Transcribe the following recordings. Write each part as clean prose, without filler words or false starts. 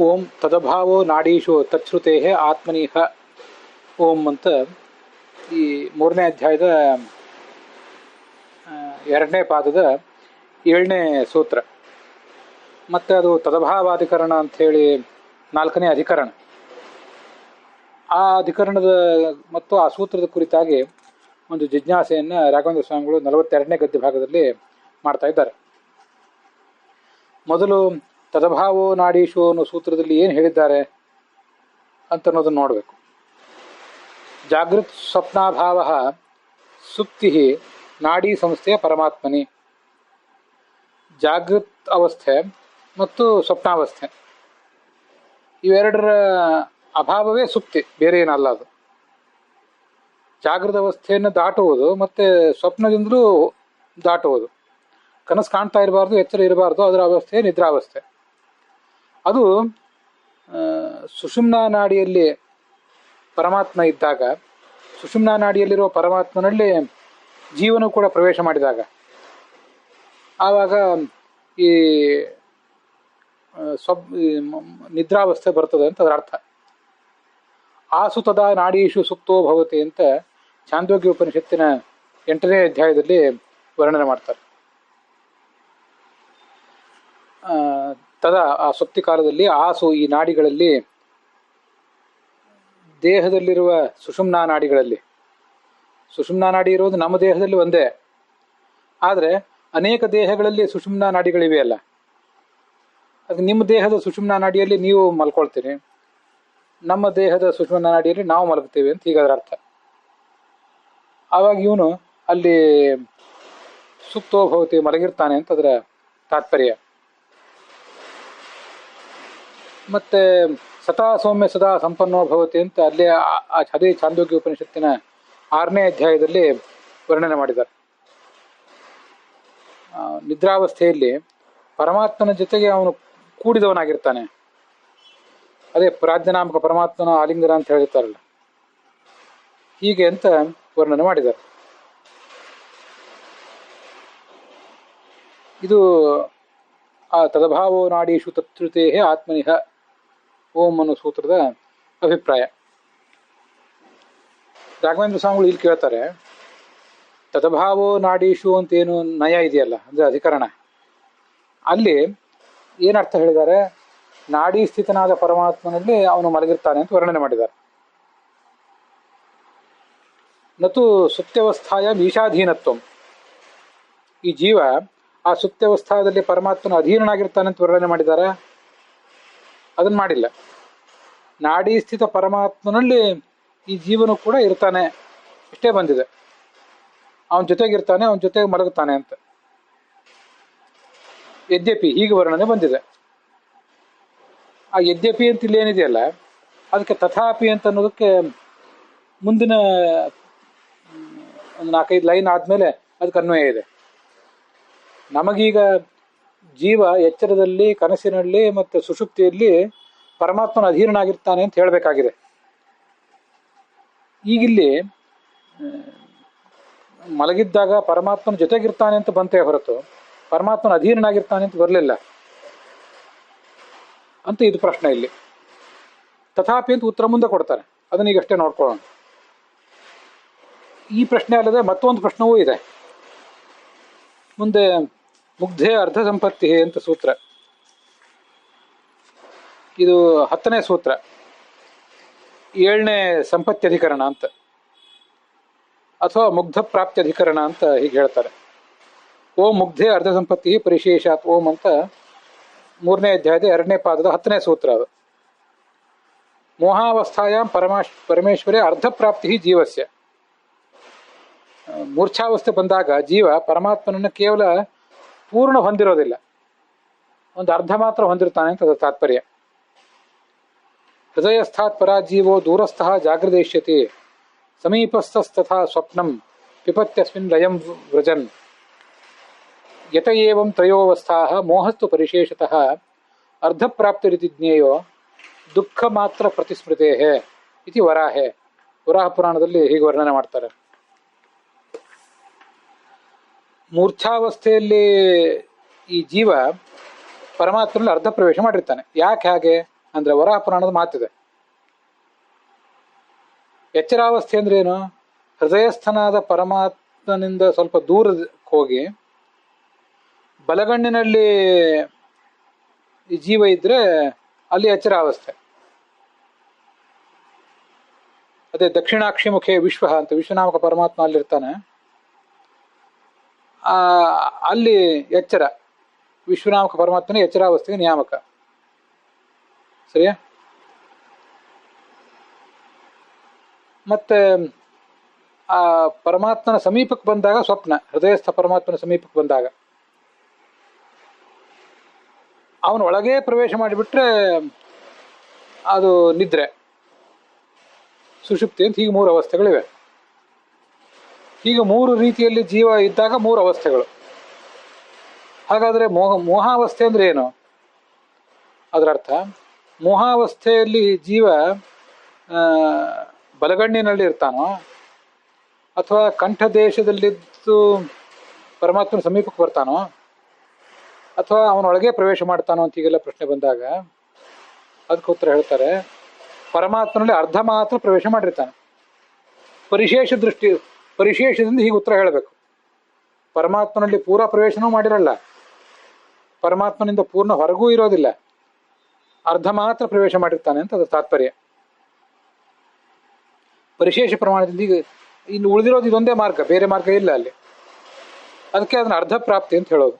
ಓಂ ತದಭಾವೋ ನಾಡೀಶು ತಚ್ಛ್ರುತೆ ಆತ್ಮನೀಹ ಓಂ ಅಂತ ಈ 3ನೇ ಅಧ್ಯಾಯದ 2ನೇ ಪಾದದ 7ನೇ ಸೂತ್ರ. ಮತ್ತು ಅದು ತದಭಾವಾಧಿಕರಣ ಅಂಥೇಳಿ 4ನೇ ಅಧಿಕರಣ. ಆ ಅಧಿಕರಣದ ಮತ್ತು ಆ ಸೂತ್ರದ ಕುರಿತಾಗಿ ಒಂದು ಜಿಜ್ಞಾಸೆಯನ್ನು ರಾಘವೇಂದ್ರ ಸ್ವಾಮಿಗಳು 42ನೇ ಗದ್ಯ ಭಾಗದಲ್ಲಿ ಮಾಡ್ತಾ ಇದ್ದಾರೆ. ಮೊದಲು ತದಭಾವೋ ನಾಡೀಶು ಅನ್ನೋ ಸೂತ್ರದಲ್ಲಿ ಏನು ಹೇಳಿದ್ದಾರೆ ಅಂತ ಅನ್ನೋದನ್ನು ನೋಡಬೇಕು. ಜಾಗೃತ್ ಸ್ವಪ್ನಾಭಾವ ಸುಪ್ತಿ ನಾಡಿ ಸಂಸ್ಥೆಯ ಪರಮಾತ್ಮನಿ. ಜಾಗೃತ್ ಅವಸ್ಥೆ ಮತ್ತು ಸ್ವಪ್ನಾವಸ್ಥೆ ಇವೆರಡರ ಅಭಾವವೇ ಸುಪ್ತಿ, ಬೇರೆ ಏನಲ್ಲ. ಅದು ಜಾಗೃತ ಅವಸ್ಥೆಯನ್ನು ದಾಟುವುದು ಮತ್ತು ಸ್ವಪ್ನದಿಂದಲೂ ದಾಟುವುದು. ಕನಸು ಕಾಣ್ತಾ ಇರಬಾರ್ದು, ಎಚ್ಚರ ಇರಬಾರ್ದು, ಅದರ ಅವಸ್ಥೆ ನಿದ್ರಾವಸ್ಥೆ. ಅದು ಸುಷುಮ್ನಾ ನಾಡಿಯಲ್ಲಿ ಪರಮಾತ್ಮ ಇದ್ದಾಗ, ಸುಷುಮ್ನಾ ನಾಡಿಯಲ್ಲಿರೋ ಪರಮಾತ್ಮನಲ್ಲಿ ಜೀವನ ಕೂಡ ಪ್ರವೇಶ ಮಾಡಿದಾಗ ಆವಾಗ ಈ ನಿದ್ರಾವಸ್ಥೆ ಬರ್ತದೆ ಅಂತ ಅದರ ಅರ್ಥ. ಆಸು ತದಾ ನಾಡೀಶು ಸುಪ್ತೋ ಭವತಿ ಅಂತ ಛಾಂದೋಗ್ಯ ಉಪನಿಷತ್ತಿನ 8ನೇ ಅಧ್ಯಾಯದಲ್ಲಿ ವರ್ಣನೆ ಮಾಡ್ತಾರೆ. ತದಾ ಆ ಸುಪ್ತಿ ಕಾಲದಲ್ಲಿ ಆಸು, ಈ ನಾಡಿಗಳಲ್ಲಿ, ದೇಹದಲ್ಲಿರುವ ಸುಷುಮ್ನಾ ನಾಡಿಗಳಲ್ಲಿ, ಸುಷುಮ್ನಾ ನಾಡಿ ಇರುವುದು ನಮ್ಮ ದೇಹದಲ್ಲಿ ಒಂದೇ, ಆದರೆ ಅನೇಕ ದೇಹಗಳಲ್ಲಿ ಸುಷುಮ್ನಾ ನಾಡಿಗಳಿವೆಯಲ್ಲ. ಅದು ನಿಮ್ಮ ದೇಹದ ಸುಷುಮ್ನಾ ನಾಡಿಯಲ್ಲಿ ನೀವು ಮಲ್ಕೊಳ್ತೀರಿ, ನಮ್ಮ ದೇಹದ ಸುಷುಮ್ನಾ ನಾಡಿಯಲ್ಲಿ ನಾವು ಮಲಗ್ತೀವಿ ಅಂತ ಹೀಗಾದ್ರ ಅರ್ಥ. ಆವಾಗ ಇವನು ಅಲ್ಲಿ ಸುಪ್ತೋ ಭವತಿ, ಮಲಗಿರ್ತಾನೆ ಅಂತ ಅದರ ತಾತ್ಪರ್ಯ. ಮತ್ತೆ ಸದಾ ಸೌಮ್ಯ ಸದಾ ಸಂಪನ್ನೋ ಭವತಿ ಅಂತ ಅಲ್ಲೇ ಅದೇ ಛಾಂದೋಗ್ಯ ಉಪನಿಷತ್ತಿನ 6ನೇ ಅಧ್ಯಾಯದಲ್ಲಿ ವರ್ಣನೆ ಮಾಡಿದ್ದಾರೆ. ನಿದ್ರಾವಸ್ಥೆಯಲ್ಲಿ ಪರಮಾತ್ಮನ ಜೊತೆಗೆ ಅವನು ಕೂಡಿದವನಾಗಿರ್ತಾನೆ. ಅದೇ ಪ್ರಾಜ್ಞನಾಮಕ ಪರಮಾತ್ಮನ ಆಲಿಂಗನ ಅಂತ ಹೇಳ್ತಾರಲ್ಲ, ಹೀಗೆ ಅಂತ ವರ್ಣನೆ ಮಾಡಿದ್ದಾರೆ. ಇದು ಆ ತದಭಾವೋ ನಾಡೀಶು ತತ್ರುತೆ ಆತ್ಮನಿಹ ಓಂ ಅನ್ನೋ ಸೂತ್ರದ ಅಭಿಪ್ರಾಯ. ರಾಘವೇಂದ್ರ ಸ್ವಾಮಿಗಳು ಇಲ್ಲಿ ಕೇಳ್ತಾರೆ, ತದಭಾವೋ ನಾಡೀಶು ಅಂತೇನು ನಯ ಇದೆಯಲ್ಲ, ಅಂದರೆ ಅಧಿಕರಣ, ಅಲ್ಲಿ ಏನರ್ಥ ಹೇಳಿದ್ದಾರೆ? ನಾಡಿ ಸ್ಥಿತನಾದ ಪರಮಾತ್ಮನಲ್ಲಿ ಅವನು ಮಲಗಿರ್ತಾನೆ ಅಂತ ವರ್ಣನೆ ಮಾಡಿದ್ದಾರೆ. ನತು ಸುಪ್ತ್ಯವಸ್ಥಾಯ ಈಶಾಧೀನತ್ವಂ, ಈ ಜೀವ ಆ ಸುಪ್ತ್ಯವಸ್ಥಾದಲ್ಲಿ ಪರಮಾತ್ಮನ ಅಧೀನನಾಗಿರ್ತಾನೆ ಅಂತ ವರ್ಣನೆ ಮಾಡಿದ್ದಾರೆ. ಅದನ್ನು ಮಾಡಿಲ್ಲ. ನಾಡಿ ಸ್ಥಿತ ಪರಮಾತ್ಮನಲ್ಲಿ ಈ ಜೀವನು ಕೂಡ ಇರ್ತಾನೆ, ಇಷ್ಟೇ ಬಂದಿದೆ. ಅವನ ಜೊತೆಗಿರ್ತಾನೆ, ಅವನ ಜೊತೆಗೆ ಮಲಗುತ್ತಾನೆ ಅಂತ. ಯದ್ಯಪಿ ಹೀಗೆ ವರ್ಣನೆ ಬಂದಿದೆ. ಆ ಯದ್ಯಪಿ ಅಂತ ಇಲ್ಲಿ ಏನಿದೆಯಲ್ಲ, ಅದಕ್ಕೆ ತಥಾಪಿ ಅಂತ ಅನ್ನೋದಕ್ಕೆ ಮುಂದಿನ ಒಂದು 4-5 ಲೈನ್ ಆದಮೇಲೆ ಅದಕ್ಕೆ ಅನ್ವಯ ಇದೆ. ನಮಗೀಗ ಜೀವ ಎಚ್ಚರದಲ್ಲಿ, ಕನಸಿನಲ್ಲಿ ಮತ್ತು ಸುಷುಪ್ತಿಯಲ್ಲಿ ಪರಮಾತ್ಮನ ಅಧೀನನಾಗಿರ್ತಾನೆ ಅಂತ ಹೇಳಬೇಕಾಗಿದೆ. ಈಗಿಲ್ಲಿ ಮಲಗಿದ್ದಾಗ ಪರಮಾತ್ಮನ ಜೊತೆಗಿರ್ತಾನೆ ಅಂತ ಬಂತೇ ಹೊರತು ಪರಮಾತ್ಮನ ಅಧೀನನಾಗಿರ್ತಾನೆ ಅಂತ ಬರಲಿಲ್ಲ ಅಂತ ಇದು ಪ್ರಶ್ನೆ. ಇಲ್ಲಿ ತಥಾಪಿ ಅಂತ ಉತ್ತರ ಮುಂದೆ ಕೊಡ್ತಾರೆ, ಅದನ್ನ ಈಗಷ್ಟೇ ನೋಡ್ಕೊಳ್ಳೋಣ. ಈ ಪ್ರಶ್ನೆ ಅಲ್ಲದೆ ಮತ್ತೊಂದು ಪ್ರಶ್ನವೂ ಇದೆ ಮುಂದೆ. ಮುಗ್ಧೆ ಅರ್ಧ ಸಂಪತ್ತಿ ಅಂತ ಸೂತ್ರ, ಇದು 10ನೇ ಸೂತ್ರ, 7ನೇ ಸಂಪತ್ತ್ಯಧಿಕರಣ ಅಂತ, ಅಥವಾ ಮುಗ್ಧ ಪ್ರಾಪ್ತ್ಯಧಿಕರಣ ಅಂತ ಹೀಗೆ ಹೇಳ್ತಾರೆ. ಓಂ ಮುಗ್ಧೆ ಅರ್ಧ ಸಂಪತ್ತಿ ಪರಿಶೇಷಾತ್ ಓಂ ಅಂತ 3ನೇ ಅಧ್ಯಾಯದ 2ನೇ ಪಾದದ 10ನೇ ಸೂತ್ರ. ಅದು ಮೋಹಾವಸ್ಥಾಯಾಂ ಪರಮೇಶ್ವರೇ ಅರ್ಧ ಪ್ರಾಪ್ತಿ ಜೀವಸ್ಯ. ಮೂರ್ಛಾವಸ್ಥೆ ಬಂದಾಗ ಜೀವ ಪರಮಾತ್ಮನನ್ನು ಕೇವಲ ಪೂರ್ಣ ಹೊಂದಿರೋದಿಲ್ಲ, ಒಂದು ಅರ್ಧ ಮಾತ್ರ ಹೊಂದಿರ್ತಾನೆ ಅಂತ ಅದರ ತಾತ್ಪರ್ಯ. ಹೃದಯಸ್ಥಾತ್ ಪರಾಜೀವೋ ದೂರಸ್ಥಃ ಜಾಗೃದೇಶ್ಯತೆ ಸಮೀಪಸ್ಥಸ್ತಥಾ ಸ್ವಪ್ನಂ ಪಿಪತ್ಯಸ್ಮಿನ್ ಲಯಂ ವ್ರಜನ್ ಯತ ಏವಂ ತ್ರಯೋವಸ್ಥಾಃ ಮೋಹಸ್ತು ಪರಿಶೇಷತಃ ಅರ್ಧಪ್ರಾಪ್ತಿರಿತಿ ಜ್ಞೇಯೋ ದುಃಖ ಮಾತ್ರ ಪ್ರತಿಸ್ಮೃತೇ ಇತಿ ವರಾಹೆ. ವರಾಹ ಪುರಾಣದಲ್ಲಿ ಹೀಗೆ ವರ್ಣನೆ ಮಾಡ್ತಾರೆ. ಮೂರ್ಛಾವಸ್ಥೆಯಲ್ಲಿ ಈ ಜೀವ ಪರಮಾತ್ಮನಲ್ಲಿ ಅರ್ಧ ಪ್ರವೇಶ ಮಾಡಿರ್ತಾನೆ. ಯಾಕೆ ಹಾಗೆ ಅಂದ್ರೆ ವರಾಹ ಪುರಾಣದ ಮಾತಿದೆ. ಎಚ್ಚರಾವಸ್ಥೆ ಅಂದ್ರೆ ಏನು? ಹೃದಯಸ್ಥನಾದ ಪರಮಾತ್ಮನಿಂದ ಸ್ವಲ್ಪ ದೂರ ಹೋಗಿ ಬಲಗಣ್ಣಿನಲ್ಲಿ ಈ ಜೀವ ಇದ್ರೆ ಅಲ್ಲಿ ಎಚ್ಚರಾವಸ್ಥೆ. ಅದೇ ದಕ್ಷಿಣಾಕ್ಷಿ ಮುಖೇ ವಿಶ್ವ ಅಂತ ವಿಶ್ವನಾಮಕ ಪರಮಾತ್ಮ ಅಲ್ಲಿರ್ತಾನೆ. ಅಲ್ಲಿ ಎಚ್ಚರ, ವಿಶ್ವನಾಮಕ ಪರಮಾತ್ಮನೇ ಎಚ್ಚರಾವಸ್ಥೆಗೆ ನಿಯಾಮಕ. ಸರಿಯಾ? ಮತ್ತೆ ಆ ಪರಮಾತ್ಮನ ಸಮೀಪಕ್ಕೆ ಬಂದಾಗ ಸ್ವಪ್ನ, ಹೃದಯಸ್ಥ ಪರಮಾತ್ಮನ ಸಮೀಪಕ್ಕೆ ಬಂದಾಗ ಅವನ ಒಳಗೆ ಪ್ರವೇಶ ಮಾಡಿಬಿಟ್ರೆ ಅದು ನಿದ್ರೆ, ಸುಷುಪ್ತಿ ಅಂತ. ಹೀಗೆ 3 ಅವಸ್ಥೆಗಳಿವೆ. ಹೀಗೆ 3 ರೀತಿಯಲ್ಲಿ ಜೀವ ಇದ್ದಾಗ 3 ಅವಸ್ಥೆಗಳು. ಹಾಗಾದ್ರೆ ಮೋಹಾವಸ್ಥೆ ಅಂದ್ರೆ ಏನು? ಅದರ ಅರ್ಥ, ಮೋಹಾವಸ್ಥೆಯಲ್ಲಿ ಜೀವ ಬಲಗಣ್ಣಿನಲ್ಲಿ ಇರ್ತಾನೋ ಅಥವಾ ಕಂಠ ದೇಶದಲ್ಲಿದ್ದು ಪರಮಾತ್ಮನ ಸಮೀಪಕ್ಕೆ ಬರ್ತಾನೋ ಅಥವಾ ಅವನೊಳಗೆ ಪ್ರವೇಶ ಮಾಡ್ತಾನೋ ಅಂತ ಹೀಗೆಲ್ಲ ಪ್ರಶ್ನೆ ಬಂದಾಗ ಅದಕ್ಕೆ ಉತ್ತರ ಹೇಳ್ತಾರೆ, ಪರಮಾತ್ಮನಲ್ಲಿ ಅರ್ಧ ಮಾತ್ರ ಪ್ರವೇಶ ಮಾಡಿರ್ತಾನೆ. ಪರಿಶೇಷದಿಂದ ಹೀಗೆ ಉತ್ತರ ಹೇಳಬೇಕು. ಪರಮಾತ್ಮನಲ್ಲಿ ಪೂರ ಪ್ರವೇಶನೂ ಮಾಡಿರಲ್ಲ, ಪರಮಾತ್ಮನಿಂದ ಪೂರ್ಣ ಹೊರಗೂ ಇರೋದಿಲ್ಲ, ಅರ್ಧ ಮಾತ್ರ ಪ್ರವೇಶ ಮಾಡಿರ್ತಾನೆ ಅಂತ ಅದರ ತಾತ್ಪರ್ಯ. ಪರಿಶೇಷ ಪ್ರಮಾಣದಿಂದ ಈಗ ಇನ್ನು ಉಳಿದಿರೋದು ಇದೊಂದೇ ಮಾರ್ಗ, ಬೇರೆ ಮಾರ್ಗ ಇಲ್ಲ ಅಲ್ಲಿ. ಅದಕ್ಕೆ ಅದನ್ನ ಅರ್ಧ ಪ್ರಾಪ್ತಿ ಅಂತ ಹೇಳೋದು.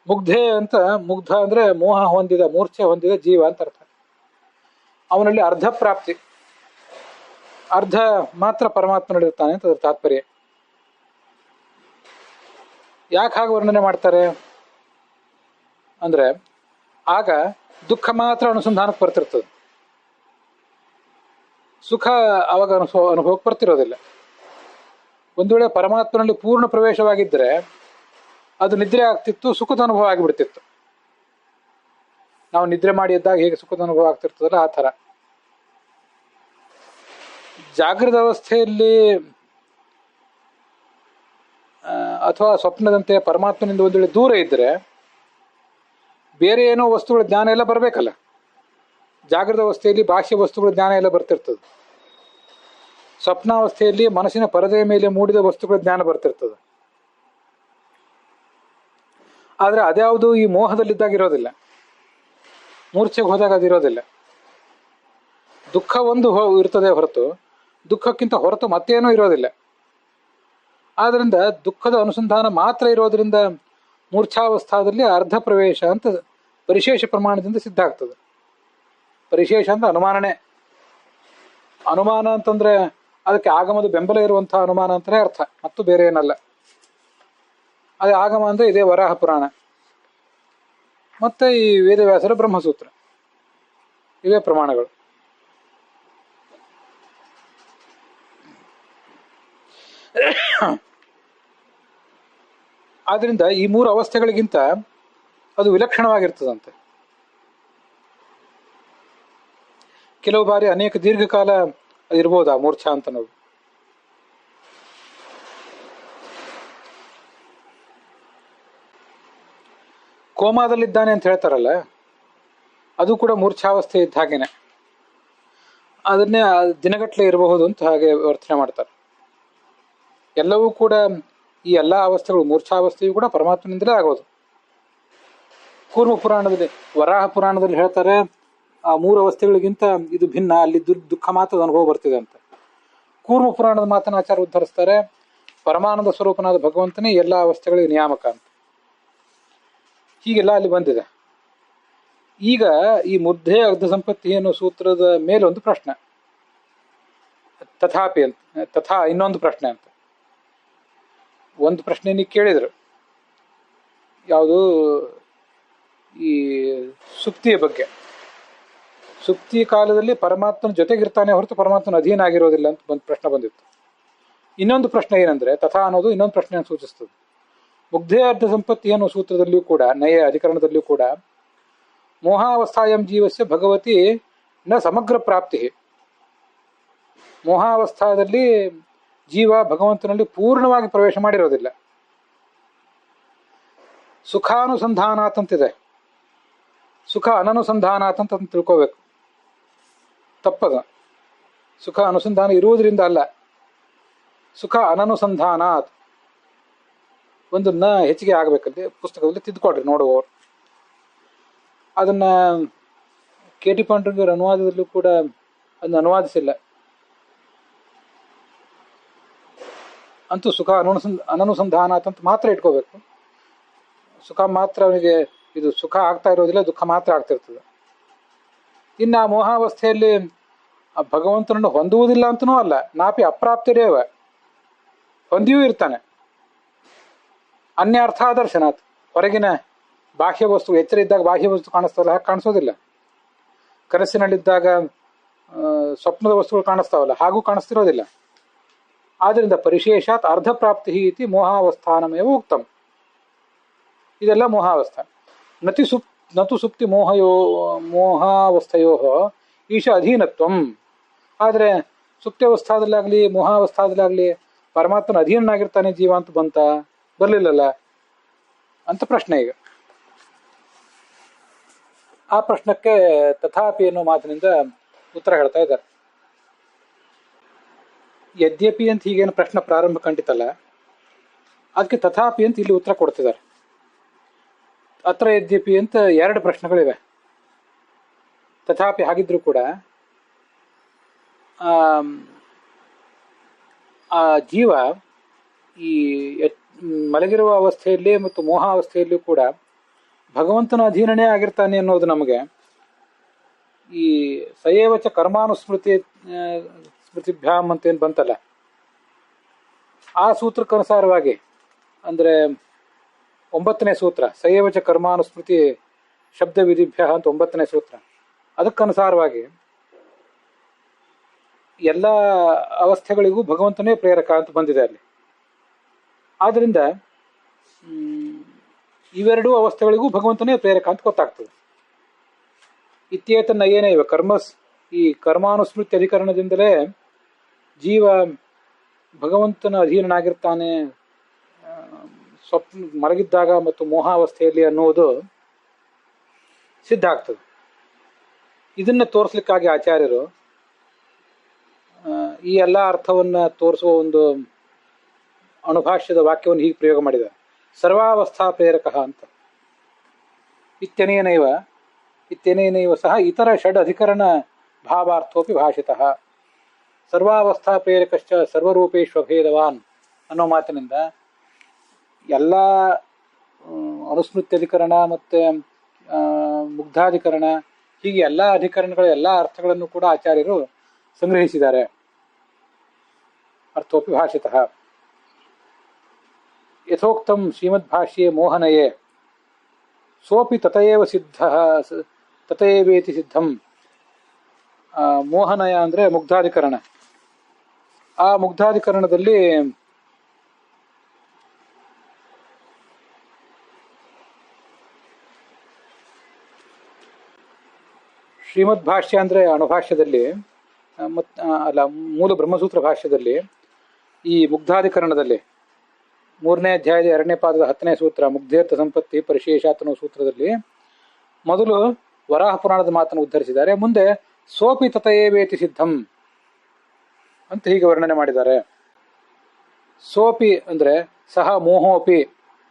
ಮುಗ್ಧೆ ಅಂತ, ಮುಗ್ಧ ಅಂದ್ರೆ ಮೋಹ ಹೊಂದಿದ, ಮೂರ್ಛೆ ಹೊಂದಿದ ಜೀವ ಅಂತ ಅರ್ಥ. ಅವನಲ್ಲಿ ಅರ್ಧ ಪ್ರಾಪ್ತಿ, ಅರ್ಧ ಮಾತ್ರ ಪರಮಾತ್ಮನಲ್ಲಿರ್ತಾನೆ ಅಂತ ಅದರ ತಾತ್ಪರ್ಯ. ಯಾಕೆ ಹಾಗೆ ವರ್ಣನೆ ಮಾಡ್ತಾರೆ ಅಂದ್ರೆ, ಆಗ ದುಃಖ ಮಾತ್ರ ಅನುಸಂಧಾನಕ್ಕೆ ಬರ್ತಿರ್ತದೆ, ಸುಖ ಅವಾಗ ಅನುಭವಕ್ಕೆ ಬರ್ತಿರೋದಿಲ್ಲ. ಒಂದು ವೇಳೆ ಪರಮಾತ್ಮನಲ್ಲಿ ಪೂರ್ಣ ಪ್ರವೇಶವಾಗಿದ್ದರೆ ಅದು ನಿದ್ರೆ ಆಗ್ತಿತ್ತು, ಸುಖದ ಅನುಭವ ಆಗಿಬಿಡ್ತಿತ್ತು. ನಾವು ನಿದ್ರೆ ಮಾಡಿ ಇದ್ದಾಗ ಹೇಗೆ ಸುಖದ ಅನುಭವ ಆಗ್ತಿರ್ತದಲ್ಲ ಆ ಥರ. ಜಾಗೃತ ಅವಸ್ಥೆಯಲ್ಲಿ ಅಥವಾ ಸ್ವಪ್ನದಂತೆ ಪರಮಾತ್ಮನಿಂದ ಒಂದು ವೇಳೆ ದೂರ ಇದ್ದರೆ ಬೇರೆ ಏನೋ ವಸ್ತುಗಳ ಜ್ಞಾನ ಎಲ್ಲ ಬರಬೇಕಲ್ಲ. ಜಾಗೃತ ಅವಸ್ಥೆಯಲ್ಲಿ ಬಾಹ್ಯ ವಸ್ತುಗಳ ಜ್ಞಾನ ಎಲ್ಲ ಬರ್ತಿರ್ತದೆ, ಸ್ವಪ್ನಾವಸ್ಥೆಯಲ್ಲಿ ಮನಸ್ಸಿನ ಪರದೆಯ ಮೇಲೆ ಮೂಡಿದ ವಸ್ತುಗಳ ಜ್ಞಾನ ಬರ್ತಿರ್ತದೆ. ಆದರೆ ಅದ್ಯಾವುದು ಈ ಮೋಹದಲ್ಲಿದ್ದಾಗ ಇರೋದಿಲ್ಲ, ಮೂರ್ಛೆಗೆ ಹೋದಾಗ ಅದಿರೋದಿಲ್ಲ. ದುಃಖ ಒಂದು ಇರ್ತದೆ ಹೊರತು, ದುಃಖಕ್ಕಿಂತ ಹೊರತು ಮತ್ತೇನೂ ಇರೋದಿಲ್ಲ. ಆದ್ದರಿಂದ ದುಃಖದ ಅನುಸಂಧಾನ ಮಾತ್ರ ಇರೋದ್ರಿಂದ ಮೂರ್ಛಾವಸ್ಥಾದಲ್ಲಿ ಅರ್ಧ ಪ್ರವೇಶ ಅಂತ ಪರಿಶೇಷ ಪ್ರಮಾಣದಿಂದ ಸಿದ್ಧ ಆಗ್ತದೆ. ಪರಿಶೇಷ ಅಂದ್ರೆ ಅನುಮಾನನೇ. ಅನುಮಾನ ಅಂತಂದ್ರೆ ಅದಕ್ಕೆ ಆಗಮದ ಬೆಂಬಲ ಇರುವಂತಹ ಅನುಮಾನ ಅಂತಲೇ ಅರ್ಥ, ಮತ್ತು ಬೇರೆ ಏನಲ್ಲ. ಅದೇ ಆಗಮ ಅಂದ್ರೆ ಇದೇ ವರಾಹ ಪುರಾಣ ಮತ್ತೆ ಈ ವೇದವ್ಯಾಸರ ಬ್ರಹ್ಮಸೂತ್ರ, ಇವೇ ಪ್ರಮಾಣಗಳು. ಆದ್ರಿಂದ ಈ 3 ಅವಸ್ಥೆಗಳಿಗಿಂತ ಅದು ವಿಲಕ್ಷಣವಾಗಿರ್ತದಂತೆ. ಕೆಲವು ಬಾರಿ ಅನೇಕ ದೀರ್ಘಕಾಲ ಇರ್ಬೋದಾ ಮೂರ್ಛಾ ಅಂತ ನಾವು. ಕೋಮಾದಲ್ಲಿದ್ದಾನೆ ಅಂತ ಹೇಳ್ತಾರಲ್ಲ, ಅದು ಕೂಡ ಮೂರ್ಛಾವಸ್ಥೆ ಇದ್ದ ಹಾಗೇನೆ. ಅದನ್ನೇ ದಿನಗಟ್ಟಲೆ ಇರಬಹುದು ಅಂತ ಹಾಗೆ ವರ್ತನೆ ಮಾಡ್ತಾರೆ. ಎಲ್ಲವೂ ಕೂಡ ಈ ಎಲ್ಲ ಅವಸ್ಥೆಗಳು, ಮೂರ್ಛಾವಸ್ಥೆಯು ಕೂಡ ಪರಮಾತ್ಮನಿಂದಲೇ ಆಗೋದು. ಕೂರ್ಮ ಪುರಾಣದಲ್ಲಿ, ವರಾಹ ಪುರಾಣದಲ್ಲಿ ಹೇಳ್ತಾರೆ, ಆ 3 ಅವಸ್ಥೆಗಳಿಗಿಂತ ಇದು ಭಿನ್ನ, ಅಲ್ಲಿ ದುಃಖ ಮಾತ್ರದ ಅನುಭವ ಬರ್ತಿದೆ ಅಂತ. ಕೂರ್ಮ ಪುರಾಣದ ಮಾತನ್ನ ಆಚಾರ್ಯ ಉದ್ಧರಿಸ್ತಾರೆ, ಪರಮಾನಂದ ಸ್ವರೂಪನಾದ ಭಗವಂತನೇ ಎಲ್ಲ ಅವಸ್ಥೆಗಳಿಗೆ ನಿಯಾಮಕ ಅಂತ. ಹೀಗೆಲ್ಲ ಅಲ್ಲಿ ಬಂದಿದೆ. ಈಗ ಈ ಮುದ್ದೆ ಅರ್ಧ ಸಂಪತ್ತಿ ಅನ್ನೋ ಸೂತ್ರದ ಮೇಲೆ ಒಂದು ಪ್ರಶ್ನೆ, ತಥಾಪಿ ಅಂತ, ತಥಾ ಇನ್ನೊಂದು ಪ್ರಶ್ನೆ ಅಂತ. ಒಂದು ಪ್ರಶ್ನೆ ನೀವು ಕೇಳಿದ್ರು, ಯಾವುದು ಈ ಸುಪ್ತಿಯ ಬಗ್ಗೆ. ಸುಪ್ತಿ ಕಾಲದಲ್ಲಿ ಪರಮಾತ್ಮನ ಜೊತೆಗಿರ್ತಾನೆ ಹೊರತು ಪರಮಾತ್ಮನ ಅಧೀನ ಆಗಿರೋದಿಲ್ಲ ಅಂತ ಪ್ರಶ್ನೆ ಬಂದಿತ್ತು. ಇನ್ನೊಂದು ಪ್ರಶ್ನೆ ಏನಂದ್ರೆ, ತಥಾ ಅನ್ನೋದು ಇನ್ನೊಂದು ಪ್ರಶ್ನೆಯನ್ನು ಸೂಚಿಸ್ತದೆ. ಮುಗ್ಧೇ ಅರ್ಧ ಸಂಪತ್ತಿ ಅನ್ನೋ ಸೂತ್ರದಲ್ಲಿಯೂ ಕೂಡ, ನಯ ಅಧಿಕರಣದಲ್ಲಿಯೂ ಕೂಡ, ಮೋಹಾವಸ್ಥಾಯಂ ಜೀವಸ್ಯ ಭಗವತಿ ನ ಸಮಗ್ರ ಪ್ರಾಪ್ತಿ. ಮೋಹಾವಸ್ಥಾದಲ್ಲಿ ಜೀವ ಭಗವಂತನಲ್ಲಿ ಪೂರ್ಣವಾಗಿ ಪ್ರವೇಶ ಮಾಡಿರೋದಿಲ್ಲ. ಸುಖಾನುಸಂಧಾನಾತ್ ಅಂತಿದೆ. ಸುಖ ಅನನುಸಂಧಾನಾತ್ ಅಂತ ಅದನ್ನ ತಿಳ್ಕೋಬೇಕು. ತಪ್ಪದ. ಸುಖ ಅನುಸಂಧಾನ ಇರುವುದರಿಂದ ಅಲ್ಲ, ಸುಖ ಅನನುಸಂಧಾನಾತ್. ಒಂದು ನ ಹೆಚ್ಚಿಗೆ ಆಗಬೇಕಂತೆ ಪುಸ್ತಕದಲ್ಲಿ ತಿದ್ದುಕೊಡ್ರಿ ನೋಡುವವರು. ಅದನ್ನ ಕೆ ಟಿ ಪಾಂಡುರಂಗರ ಅನುವಾದದಲ್ಲೂ ಕೂಡ ಅದನ್ನ ಅನುವಾದಿಸಿಲ್ಲ. ಅಂತೂ ಸುಖ ಅನನುಸಂಧಾನಾತ್ ಅಂತ ಮಾತ್ರ ಇಟ್ಕೋಬೇಕು. ಸುಖ ಮಾತ್ರ ಅವನಿಗೆ ಇದು ಸುಖ ಆಗ್ತಾ ಇರೋದಿಲ್ಲ, ದುಃಖ ಮಾತ್ರ ಆಗ್ತಿರ್ತದೆ. ಇನ್ನು ಆ ಮೋಹಾವಸ್ಥೆಯಲ್ಲಿ ಆ ಭಗವಂತನನ್ನು ಹೊಂದುವುದಿಲ್ಲ ಅಂತನೂ ಅಲ್ಲ, ನಾಪಿ ಅಪ್ರಾಪ್ತಿರೇವ, ಹೊಂದಿಯೂ ಇರ್ತಾನೆ. ಅನ್ಯಾರ್ಥಾದರ್ಶನಾತ್, ಹೊರಗಿನ ಬಾಹ್ಯ ವಸ್ತು, ಎಚ್ಚರ ಇದ್ದಾಗ ಬಾಹ್ಯ ವಸ್ತು ಕಾಣಿಸ್ತಲ್ಲ, ಹಾಗೆ ಕಾಣಿಸೋದಿಲ್ಲ. ಕನಸಿನಲ್ಲಿದ್ದಾಗ ಸ್ವಪ್ನದ ವಸ್ತುಗಳು ಕಾಣಿಸ್ತಾವಲ್ಲ, ಹಾಗೂ ಕಾಣಿಸ್ತಿರೋದಿಲ್ಲ. ಆದ್ದರಿಂದ ಪರಿಶೇಷಾತ್ ಅರ್ಧಪ್ರಾಪ್ತಿ ಇತಿ ಮೋಹಾವಸ್ಥಾನಮೇವ ಉಕ್ತಂ. ಇದೆಲ್ಲ ಮೋಹಾವಸ್ಥಾ. ನತು ಸುಪ್ತಿ ಮೋಹಾವಸ್ಥೆಯೋ ಈಶ ಅಧೀನತ್ವಂ. ಆದರೆ ಸುಪ್ತಾವಸ್ಥಾದಲ್ಲಾಗಲಿ ಮೋಹಾವಸ್ಥಾದಲ್ಲಾಗಲಿ ಪರಮಾತ್ಮನ ಅಧೀನನಾಗಿರ್ತಾನೆ ಜೀವ ಅಂತ ಬಂತ? ಬರಲಿಲ್ಲಲ್ಲ ಅಂತ ಪ್ರಶ್ನೆ. ಈಗ ಆ ಪ್ರಶ್ನಕ್ಕೆ ತಥಾಪಿ ಅನ್ನೋ ಮಾತಿನಿಂದ ಉತ್ತರ ಹೇಳ್ತಾ ಇದ್ದಾರೆ. ಯದ್ಯಪಿ ಅಂತ ಹೀಗೇನು ಪ್ರಶ್ನೆ ಪ್ರಾರಂಭ ಕಂಡಿತಲ್ಲ, ಅದಕ್ಕೆ ತಥಾಪಿ ಅಂತ ಇಲ್ಲಿ ಉತ್ತರ ಕೊಡ್ತಿದ್ದಾರೆ. ಅತ್ರ ಯದ್ಯಪಿ ಅಂತ ಎರಡು ಪ್ರಶ್ನೆಗಳಿವೆ. ತಥಾಪಿ ಹಾಗಿದ್ರು ಕೂಡ ಆ ಜೀವ ಈ ಮಲಗಿರುವ ಅವಸ್ಥೆಯಲ್ಲಿ ಮತ್ತು ಮೋಹಾವಸ್ಥೆಯಲ್ಲಿಯೂ ಕೂಡ ಭಗವಂತನ ಅಧೀನನೇ ಆಗಿರ್ತಾನೆ ಅನ್ನೋದು ನಮಗೆ ಈ ಸಯೇವಚ ಕರ್ಮಾನುಸ್ಮೃತಿ ಸ್ಮೃತಿಭ್ಯಾಮ್ ಅಂತೇನು ಬಂತಲ್ಲ, ಆ ಸೂತ್ರಕ್ಕನುಸಾರವಾಗಿ, ಅಂದರೆ 9ನೇ ಸೂತ್ರ, ಸಯೇವಚ ಕರ್ಮಾನುಸ್ಮೃತಿ ಶಬ್ದ ವಿಧಿಭ್ಯ ಅಂತ 9ನೇ ಸೂತ್ರ, ಅದಕ್ಕನುಸಾರವಾಗಿ ಎಲ್ಲ ಅವಸ್ಥೆಗಳಿಗೂ ಭಗವಂತನೇ ಪ್ರೇರಕ ಅಂತ ಬಂದಿದೆ ಅಲ್ಲಿ. ಆದ್ದರಿಂದ ಇವೆರಡೂ ಅವಸ್ಥೆಗಳಿಗೂ ಭಗವಂತನೇ ಪ್ರೇರಕ ಅಂತ ಗೊತ್ತಾಗ್ತದೆ. ಇತ್ಯೇತನ್ನ ಏನೇ ಇವೆ ಈ ಕರ್ಮಾನುಸ್ಮೃತಿ ಅಧಿಕರಣದಿಂದಲೇ ಜೀವ ಭಗವಂತನ ಅಧೀನನಾಗಿರ್ತಾನೆ ಸ್ವಪ್ನ ಮಲಗಿದ್ದಾಗ ಮತ್ತು ಮೋಹಾವಸ್ಥೆಯಲ್ಲಿ ಅನ್ನುವುದು ಸಿದ್ಧ ಆಗ್ತದೆ. ಇದನ್ನು ತೋರಿಸ್ಲಿಕ್ಕಾಗಿ ಆಚಾರ್ಯರು ಈ ಎಲ್ಲ ಅರ್ಥವನ್ನು ತೋರಿಸುವ ಒಂದು ಅಣುಭಾಷ್ಯದ ವಾಕ್ಯವನ್ನು ಹೀಗೆ ಪ್ರಯೋಗ ಮಾಡಿದ್ದಾರೆ. ಸರ್ವಾವಸ್ಥಾ ಪ್ರೇರಕ ಅಂತ. ಇತ್ಯನೇನೈವ ಸಹ ಇತರ ಷಡ್ ಅಧಿಕರಣ ಭಾವಾರ್ಥೋಪಿ ಭಾಷಿತಃ. ಸರ್ವಾವಸ್ಥಾ ಪ್ರೇರಕಶ್ಚ ಸರ್ವರೂಪೇಶ್ವಭೇದವಾನ್ ಅನ್ನೋ ಮಾತಿನಿಂದ ಎಲ್ಲ ಅನುಸ್ಮೃತ್ಯಧಿಕರಣ ಮತ್ತು ಮುಗ್ಧಾಧಿಕರಣ, ಹೀಗೆ ಎಲ್ಲ ಅಧಿಕರಣಗಳ ಎಲ್ಲ ಅರ್ಥಗಳನ್ನು ಕೂಡ ಆಚಾರ್ಯರು ಸಂಗ್ರಹಿಸಿದ್ದಾರೆ. ಅರ್ಥೋಪಿ ಭಾಷಿತಃ. ಯಥೋಕ್ತಂ ಶ್ರೀಮದ್ಭಾಷ್ಯೆ ಮೋಹನಯೇ ಸೋಪಿ ತತಯೇವೇತಿ ಸಿದ್ಧಂ. ಮೋಹನಯ ಅಂದರೆ ಮುಗ್ಧಾಧಿಕರಣ. ಆ ಮುಗ್ಧಾಧಿಕರಣದಲ್ಲಿ ಶ್ರೀಮದ್ ಭಾಷ್ಯ ಅಂದರೆ ಅಣುಭಾಷ್ಯದಲ್ಲಿ ಮೂಲ ಬ್ರಹ್ಮಸೂತ್ರ ಭಾಷ್ಯದಲ್ಲಿ ಈ ಮುಗ್ಧಾಧಿಕರಣದಲ್ಲಿ 3ನೇ ಅಧ್ಯಾಯದ 2ನೇ ಪಾದದ 10ನೇ ಸೂತ್ರ ಮುಗ್ಧೇರ್ಥ ಸಂಪತ್ತಿ ಪರಿಶೇಷಾತ್ ಅನ್ನೋ ಸೂತ್ರದಲ್ಲಿ ಮೊದಲು ವರಾಹ ಪುರಾಣದ ಮಾತನ್ನು ಉದ್ಧರಿಸಿದ್ದಾರೆ. ಮುಂದೆ ಸೋಪಿ ತತಯೇವೇತಿ ಸಿದ್ಧಂ ಅಂತ ಹೀಗೆ ವರ್ಣನೆ ಮಾಡಿದ್ದಾರೆ. ಸೋಪಿ ಅಂದರೆ ಸಹ ಮೋಹೋಪಿ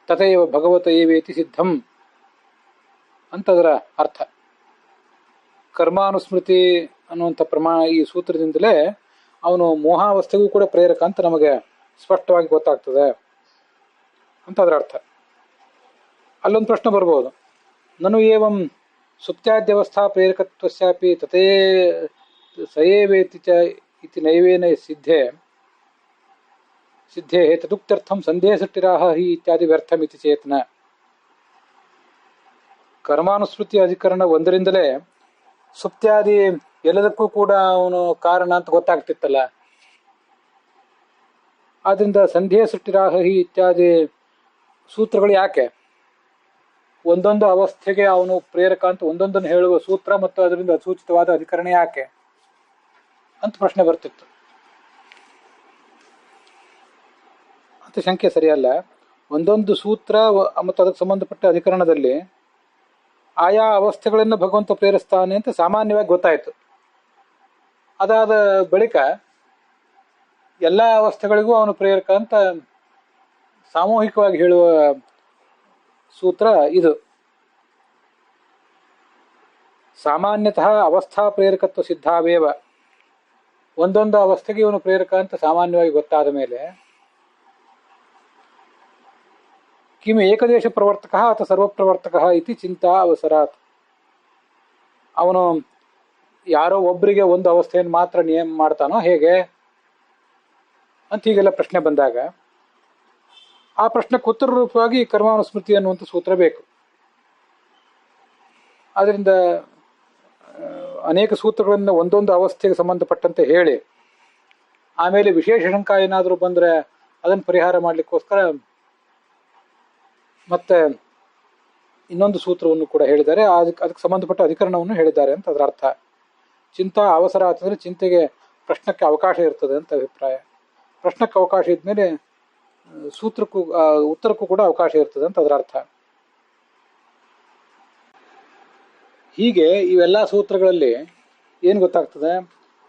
ತತಯೇವ ಭಗವತ ಏವೇತಿ ಸಿದ್ಧಂ ಅಂತದರ ಅರ್ಥ. ಕರ್ಮಾನುಸ್ಮೃತಿ ಅನ್ನುವಂಥ ಪ್ರಮಾಣ ಈ ಸೂತ್ರದಿಂದಲೇ ಅವನು ಮೋಹಾವಸ್ಥೆಗೂ ಕೂಡ ಪ್ರೇರಕ ಅಂತ ನಮಗೆ ಸ್ಪಷ್ಟವಾಗಿ ಗೊತ್ತಾಗ್ತದೆ ಅಂತ ಅದರ ಅರ್ಥ. ಅಲ್ಲೊಂದು ಪ್ರಶ್ನೆ ಬರ್ಬೋದು, ನನು ಏವಂ ಸುಪ್ತ್ಯಾದ್ಯವಸ್ಥಾ ಪ್ರೇರಕತ್ವಸ್ಯಾಪಿ ತತೇ ಸಯೇವೇತಿ ಚ ಇತಿ ನೈವೇನ ಸಿದ್ಧೇ ತದುಕ್ತರ್ಥಂ ಸಂದೇಹ ಸೃಷ್ಟಿರಾಹ ಹಿ ಇತ್ಯಾದಿ ವ್ಯರ್ಥಮಿತಿ ಚೇತನ. ಕರ್ಮಾನುಸ್ಮೃತಿ ಅಧಿಕರಣ 1ರಿಂದಲೇ ಸುಪ್ತ್ಯಾದಿ ಎಲ್ಲದಕ್ಕೂ ಕೂಡ ಅವನು ಕಾರಣ ಅಂತ ಗೊತ್ತಾಗ್ತಿತ್ತಲ್ಲ. ಆದ್ರಿಂದ ಸಂದೇಹ ಸೃಷ್ಟಿರಾಹ ಹಿ ಇತ್ಯಾದಿ ಸೂತ್ರಗಳು ಯಾಕೆ? ಒಂದೊಂದು ಅವಸ್ಥೆಗೆ ಅವನು ಪ್ರೇರಕ ಅಂತ ಒಂದೊಂದನ್ನು ಹೇಳುವ ಸೂತ್ರ ಮತ್ತು ಅದರಿಂದ ಸೂಚಿತವಾದ ಅಧಿಕರಣ ಯಾಕೆ ಅಂತ ಪ್ರಶ್ನೆ ಬರ್ತಿತ್ತು. ಅಂತ ಶಂಕೆ ಸರಿಯಲ್ಲ. ಒಂದೊಂದು ಸೂತ್ರ ಮತ್ತು ಅದಕ್ಕೆ ಸಂಬಂಧಪಟ್ಟ ಅಧಿಕರಣದಲ್ಲಿ ಆಯಾ ಅವಸ್ಥೆಗಳನ್ನು ಭಗವಂತ ಪ್ರೇರಿಸ್ತಾನೆ ಅಂತ ಸಾಮಾನ್ಯವಾಗಿ ಗೊತ್ತಾಯಿತು. ಅದಾದ ಬಳಿಕ ಎಲ್ಲ ಅವಸ್ಥೆಗಳಿಗೂ ಅವನು ಪ್ರೇರಕ ಅಂತ ಸಾಮೂಹಿಕವಾಗಿ ಹೇಳುವ ಸೂತ್ರ ಇದು. ಸಾಮಾನ್ಯತಃ ಅವಸ್ಥಾ ಪ್ರೇರಕತ್ವ ಸಿದ್ಧಾವೇವ, ಒಂದೊಂದು ಅವಸ್ಥೆಗೆ ಇವನು ಪ್ರೇರಕ ಅಂತ ಸಾಮಾನ್ಯವಾಗಿ ಗೊತ್ತಾದ ಮೇಲೆ ಕಿಂ ಏಕದೇಶ ಪ್ರವರ್ತಕ ಅಥವಾ ಸರ್ವಪ್ರವರ್ತಕ ಇತಿ ಚಿಂತಾ ಅವಸರಾತ್, ಅವನು ಯಾರೋ ಒಬ್ಬರಿಗೆ ಒಂದು ಅವಸ್ಥೆಯನ್ನು ಮಾತ್ರ ನಿಯಮ ಮಾಡ್ತಾನೋ ಹೇಗೆ ಅಂತ ಹೀಗೆಲ್ಲ ಪ್ರಶ್ನೆ ಬಂದಾಗ ಆ ಪ್ರಶ್ನೆಗೆ ಉತ್ತರ ರೂಪವಾಗಿ ಕರ್ಮಾನುಸ್ಮೃತಿ ಅನ್ನುವಂಥ ಸೂತ್ರ ಬೇಕು. ಆದ್ದರಿಂದ ಅನೇಕ ಸೂತ್ರಗಳನ್ನು ಒಂದೊಂದು ಅವಸ್ಥೆಗೆ ಸಂಬಂಧಪಟ್ಟಂತೆ ಹೇಳಿ ಆಮೇಲೆ ವಿಶೇಷ ಶಂಕ ಏನಾದರೂ ಬಂದರೆ ಅದನ್ನು ಪರಿಹಾರ ಮಾಡಲಿಕ್ಕೋಸ್ಕರ ಮತ್ತೆ ಇನ್ನೊಂದು ಸೂತ್ರವನ್ನು ಕೂಡ ಹೇಳಿದ್ದಾರೆ. ಅದಕ್ಕೆ ಸಂಬಂಧಪಟ್ಟ ಅಧಿಕರಣವನ್ನು ಹೇಳಿದ್ದಾರೆ ಅಂತ ಅದರ ಅರ್ಥ. ಚಿಂತಾ ಅವಸರ ಅಂತಂದರೆ ಚಿಂತೆಗೆ ಪ್ರಶ್ನಕ್ಕೆ ಅವಕಾಶ ಇರ್ತದೆ ಅಂತ ಅಭಿಪ್ರಾಯ. ಪ್ರಶ್ನಕ್ಕೆ ಅವಕಾಶ ಇದ್ಮೇಲೆ ಸೂತ್ರಕ್ಕೂ ಉತ್ತರಕ್ಕೂ ಕೂಡ ಅವಕಾಶ ಇರ್ತದೆ ಅಂತ ಅದರ ಅರ್ಥ. ಹೀಗೆ ಇವೆಲ್ಲ ಸೂತ್ರಗಳಲ್ಲಿ ಏನು ಗೊತ್ತಾಗ್ತದೆ,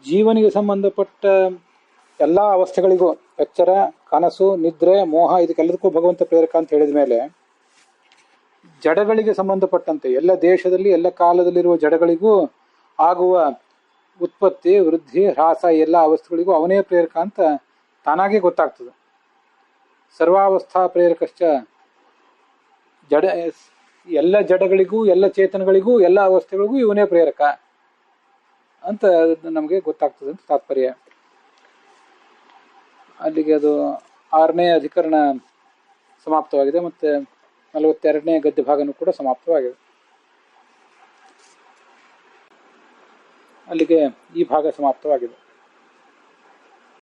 ಜೀವನಿಗೆ ಸಂಬಂಧಪಟ್ಟ ಎಲ್ಲ ಅವಸ್ಥೆಗಳಿಗೂ ಎಚ್ಚರ, ಕನಸು, ನಿದ್ರೆ, ಮೋಹ ಇದಕ್ಕೆಲ್ಲದಕ್ಕೂ ಭಗವಂತ ಪ್ರೇರಕ ಅಂತ ಹೇಳಿದ ಮೇಲೆ ಜಡಗಳಿಗೆ ಸಂಬಂಧಪಟ್ಟಂತೆ ಎಲ್ಲ ದೇಶದಲ್ಲಿ ಎಲ್ಲ ಕಾಲದಲ್ಲಿರುವ ಜಡಗಳಿಗೂ ಆಗುವ ಉತ್ಪತ್ತಿ, ವೃದ್ಧಿ, ಹ್ರಾಸ ಎಲ್ಲ ಅವಸ್ಥೆಗಳಿಗೂ ಅವನೇ ಪ್ರೇರಕ ಅಂತ ತಾನಾಗೇ ಗೊತ್ತಾಗ್ತದೆ. ಸರ್ವಾವಸ್ಥಾ ಪ್ರೇರಕಶ್ಚ, ಜಡ ಎಲ್ಲ ಜಡಗಳಿಗೂ ಎಲ್ಲ ಚೇತನಗಳಿಗೂ ಎಲ್ಲ ಅವಸ್ಥೆಗಳಿಗೂ ಇವನೇ ಪ್ರೇರಕ ಅಂತ ನಮಗೆ ಗೊತ್ತಾಗ್ತದೆ ಅಂತ ತಾತ್ಪರ್ಯ. ಅಲ್ಲಿಗೆ ಅದು 6ನೇ ಅಧಿಕರಣ ಸಮಾಪ್ತವಾಗಿದೆ. ಮತ್ತು 42ನೇ ಗದ್ಯ ಭಾಗನೂ ಕೂಡ ಸಮಾಪ್ತವಾಗಿದೆ. ಅಲ್ಲಿಗೆ ಈ ಭಾಗ ಸಮಾಪ್ತವಾಗಿದೆ.